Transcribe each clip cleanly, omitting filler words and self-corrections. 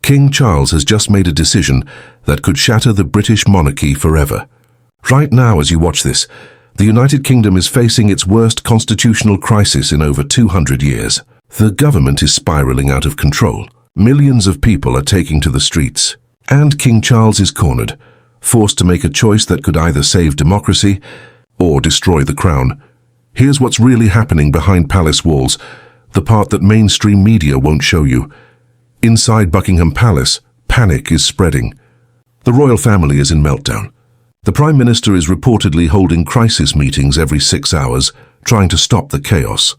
King Charles has just made a decision that could shatter the British monarchy forever. Right now, as you watch this, the United Kingdom is facing its worst constitutional crisis in over 200 years. The government is spiraling out of control. Millions of people are taking to the streets. And King Charles is cornered, forced to make a choice that could either save democracy or destroy the crown. Here's what's really happening behind palace walls, the part that mainstream media won't show you. Inside Buckingham Palace, panic is spreading. The royal family is in meltdown. The Prime Minister is reportedly holding crisis meetings every 6 hours, trying to stop the chaos.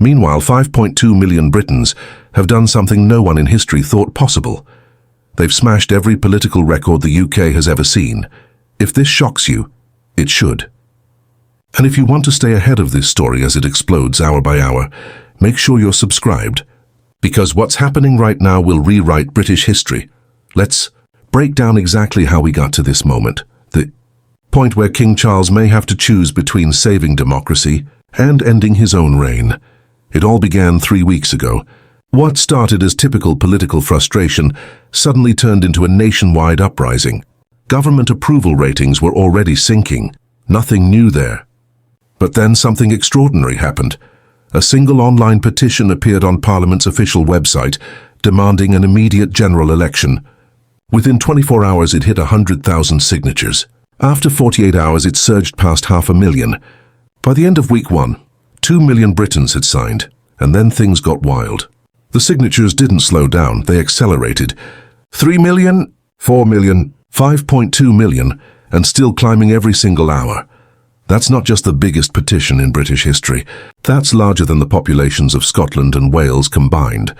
Meanwhile, 5.2 million Britons have done something no one in history thought possible. They've smashed every political record the UK has ever seen. If this shocks you, it should. And if you want to stay ahead of this story as it explodes hour by hour, make sure you're subscribed. Because what's happening right now will rewrite British history. Let's break down exactly how we got to this moment. The point where King Charles may have to choose between saving democracy and ending his own reign. It all began 3 weeks ago. What started as typical political frustration suddenly turned into a nationwide uprising. Government approval ratings were already sinking. Nothing new there. But then something extraordinary happened. A single online petition appeared on Parliament's official website, demanding an immediate general election. Within 24 hours it hit 100,000 signatures. After 48 hours it surged past 500,000. By the end of week 1, 2 million Britons had signed, and then things got wild. The signatures didn't slow down, they accelerated. 3 million, 4 million, 5.2 million, and still climbing every single hour. That's not just the biggest petition in British history. That's larger than the populations of Scotland and Wales combined.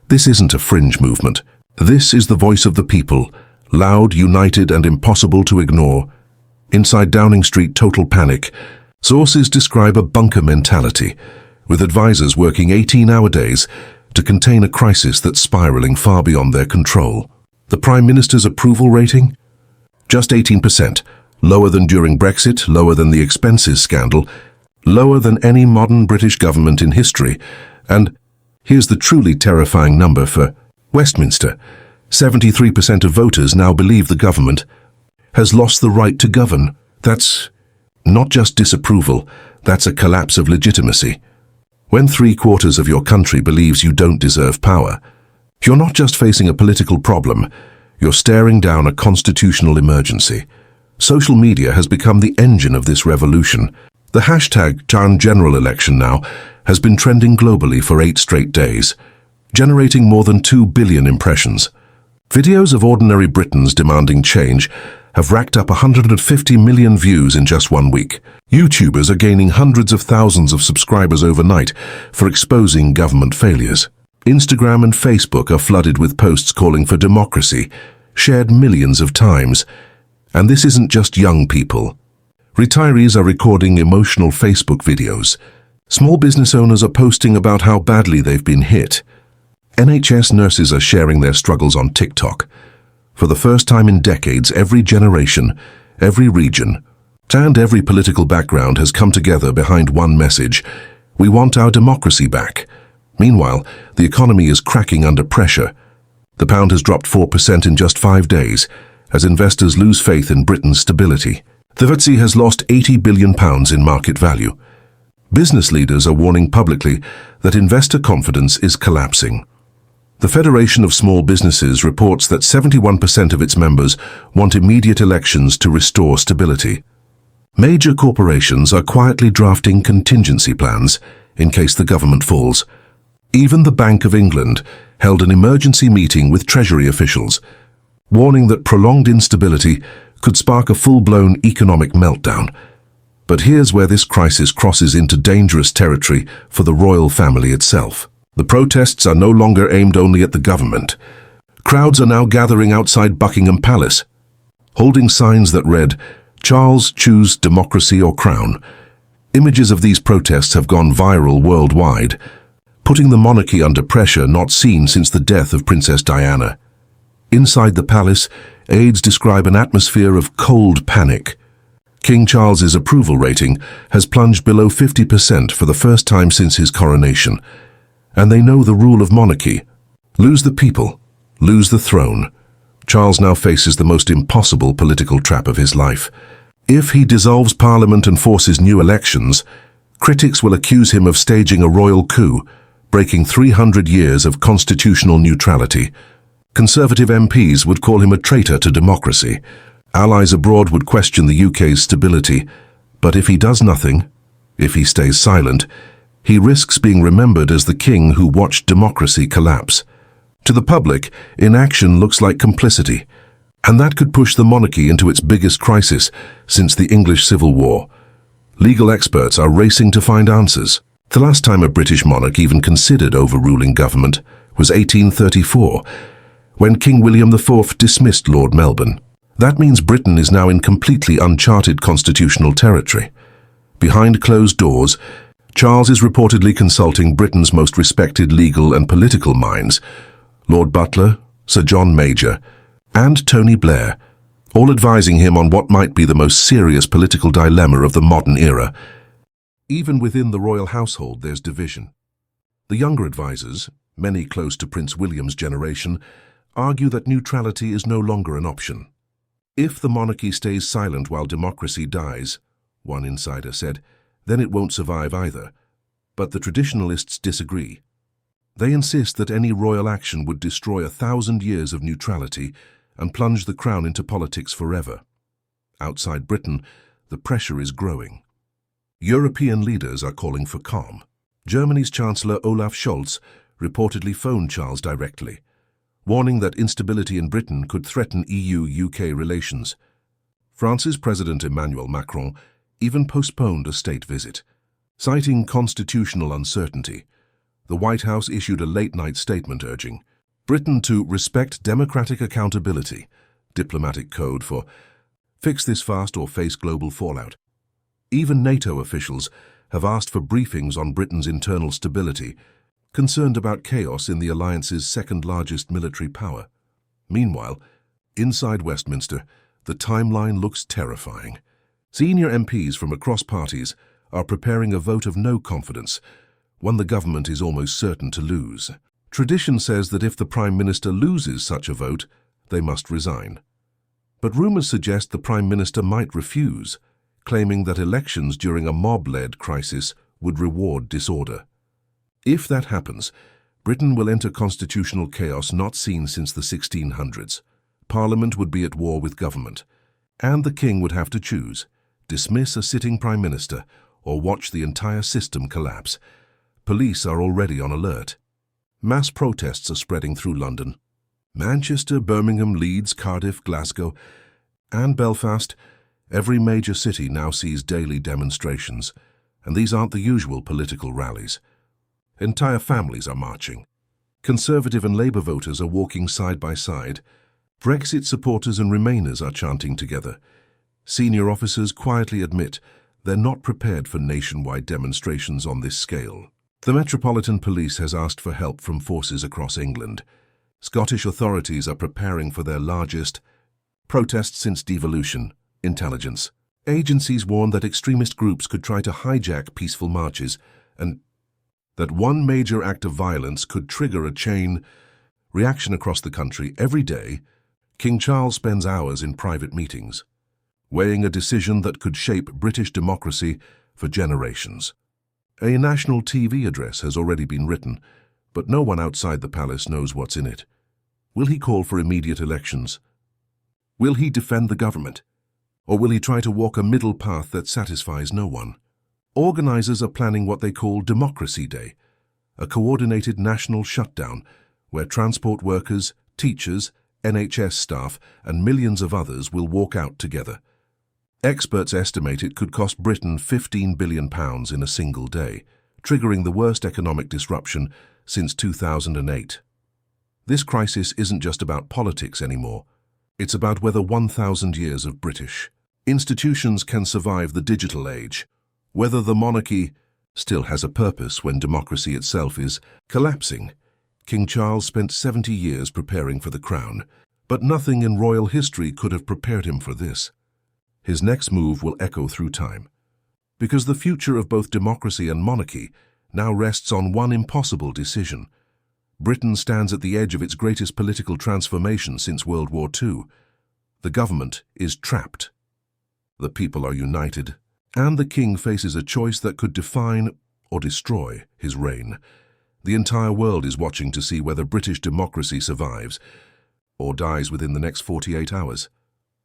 This isn't a fringe movement. This is the voice of the people, loud, united, and impossible to ignore. Inside Downing Street, total panic. Sources describe a bunker mentality, with advisors working 18-hour days to contain a crisis that's spiraling far beyond their control. The Prime Minister's approval rating? Just 18%. Lower than during Brexit, lower than the expenses scandal, lower than any modern British government in history. And here's the truly terrifying number for Westminster. 73% of voters now believe the government has lost the right to govern. That's not just disapproval, that's a collapse of legitimacy. When 3/4 of your country believes you don't deserve power, you're not just facing a political problem, you're staring down a constitutional emergency. Social media has become the engine of this revolution. The hashtag #General Election now has been trending globally for 8 straight days, generating more than 2 billion impressions. Videos of ordinary Britons demanding change have racked up 150 million views in just 1 week. YouTubers are gaining hundreds of thousands of subscribers overnight for exposing government failures. Instagram and Facebook are flooded with posts calling for democracy, shared millions of times. And this isn't just young people. Retirees are recording emotional Facebook videos. Small business owners are posting about how badly they've been hit. NHS nurses are sharing their struggles on TikTok. For the first time in decades, every generation, every region, and every political background has come together behind one message: we want our democracy back. Meanwhile, the economy is cracking under pressure. The pound has dropped 4% in just 5 days, as investors lose faith in Britain's stability. The FTSE has lost £80 billion in market value. Business leaders are warning publicly that investor confidence is collapsing. The Federation of Small Businesses reports that 71% of its members want immediate elections to restore stability. Major corporations are quietly drafting contingency plans in case the government falls. Even the Bank of England held an emergency meeting with Treasury officials, warning that prolonged instability could spark a full-blown economic meltdown. But here's where this crisis crosses into dangerous territory for the royal family itself. The protests are no longer aimed only at the government. Crowds are now gathering outside Buckingham Palace, holding signs that read, "Charles, choose democracy or crown." Images of these protests have gone viral worldwide, putting the monarchy under pressure not seen since the death of Princess Diana. Inside the palace, aides describe an atmosphere of cold panic. King Charles's approval rating has plunged below 50% for the first time since his coronation. And they know the rule of monarchy: lose the people, lose the throne. Charles now faces the most impossible political trap of his life. If he dissolves Parliament and forces new elections, critics will accuse him of staging a royal coup, breaking 300 years of constitutional neutrality. Conservative MPs would call him a traitor to democracy. Allies abroad would question the UK's stability. But if he does nothing, if he stays silent, he risks being remembered as the king who watched democracy collapse. To the public, inaction looks like complicity, and that could push the monarchy into its biggest crisis since the English Civil War. Legal experts are racing to find answers. The last time a British monarch even considered overruling government was 1834, when King William IV dismissed Lord Melbourne. That means Britain is now in completely uncharted constitutional territory. Behind closed doors, Charles is reportedly consulting Britain's most respected legal and political minds, Lord Butler, Sir John Major, and Tony Blair, all advising him on what might be the most serious political dilemma of the modern era. Even within the royal household, there's division. The younger advisors, many close to Prince William's generation, argue that neutrality is no longer an option. If the monarchy stays silent while democracy dies, one insider said, then it won't survive either. But the traditionalists disagree. They insist that any royal action would destroy 1,000 years of neutrality and plunge the crown into politics forever. Outside Britain, the pressure is growing. European leaders are calling for calm. Germany's Chancellor Olaf Scholz reportedly phoned Charles directly, warning that instability in Britain could threaten EU-UK relations. France's President Emmanuel Macron even postponed a state visit. Citing constitutional uncertainty, the White House issued a late-night statement urging Britain to respect democratic accountability, diplomatic code for fix this fast or face global fallout. Even NATO officials have asked for briefings on Britain's internal stability, concerned about chaos in the alliance's second-largest military power. Meanwhile, inside Westminster, the timeline looks terrifying. Senior MPs from across parties are preparing a vote of no confidence, one the government is almost certain to lose. Tradition says that if the Prime Minister loses such a vote, they must resign. But rumours suggest the Prime Minister might refuse, claiming that elections during a mob-led crisis would reward disorder. If that happens, Britain will enter constitutional chaos not seen since the 1600s. Parliament would be at war with government, and the king would have to choose, dismiss a sitting prime minister or watch the entire system collapse. Police are already on alert. Mass protests are spreading through London. Manchester, Birmingham, Leeds, Cardiff, Glasgow, and Belfast, every major city now sees daily demonstrations, and these aren't the usual political rallies. Entire families are marching. Conservative and Labour voters are walking side by side. Brexit supporters and Remainers are chanting together. Senior officers quietly admit they're not prepared for nationwide demonstrations on this scale. The Metropolitan Police has asked for help from forces across England. Scottish authorities are preparing for their largest protest since devolution. Intelligence agencies warn that extremist groups could try to hijack peaceful marches and that one major act of violence could trigger a chain reaction across the country. Every day, King Charles spends hours in private meetings, weighing a decision that could shape British democracy for generations. A national TV address has already been written, but no one outside the palace knows what's in it. Will he call for immediate elections? Will he defend the government? Or will he try to walk a middle path that satisfies no one? Organisers are planning what they call Democracy Day, a coordinated national shutdown where transport workers, teachers, NHS staff and millions of others will walk out together. Experts estimate it could cost Britain £15 billion in a single day, triggering the worst economic disruption since 2008. This crisis isn't just about politics anymore. It's about whether 1,000 years of British institutions can survive the digital age, whether the monarchy still has a purpose when democracy itself is collapsing. King Charles spent 70 years preparing for the crown, but nothing in royal history could have prepared him for this. His next move will echo through time, because the future of both democracy and monarchy now rests on one impossible decision. Britain stands at the edge of its greatest political transformation since World War II. The government is trapped. The people are united, and the king faces a choice that could define or destroy his reign. The entire world is watching to see whether British democracy survives or dies within the next 48 hours.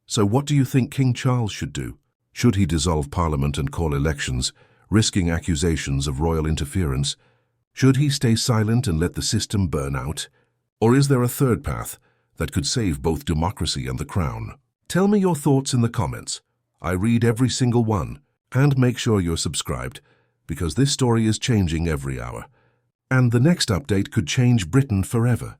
So what do you think King Charles should do? Should he dissolve Parliament and call elections, risking accusations of royal interference? Should he stay silent and let the system burn out? Or is there a third path that could save both democracy and the crown? Tell me your thoughts in the comments. I read every single one. And make sure you're subscribed, because this story is changing every hour. And the next update could change Britain forever.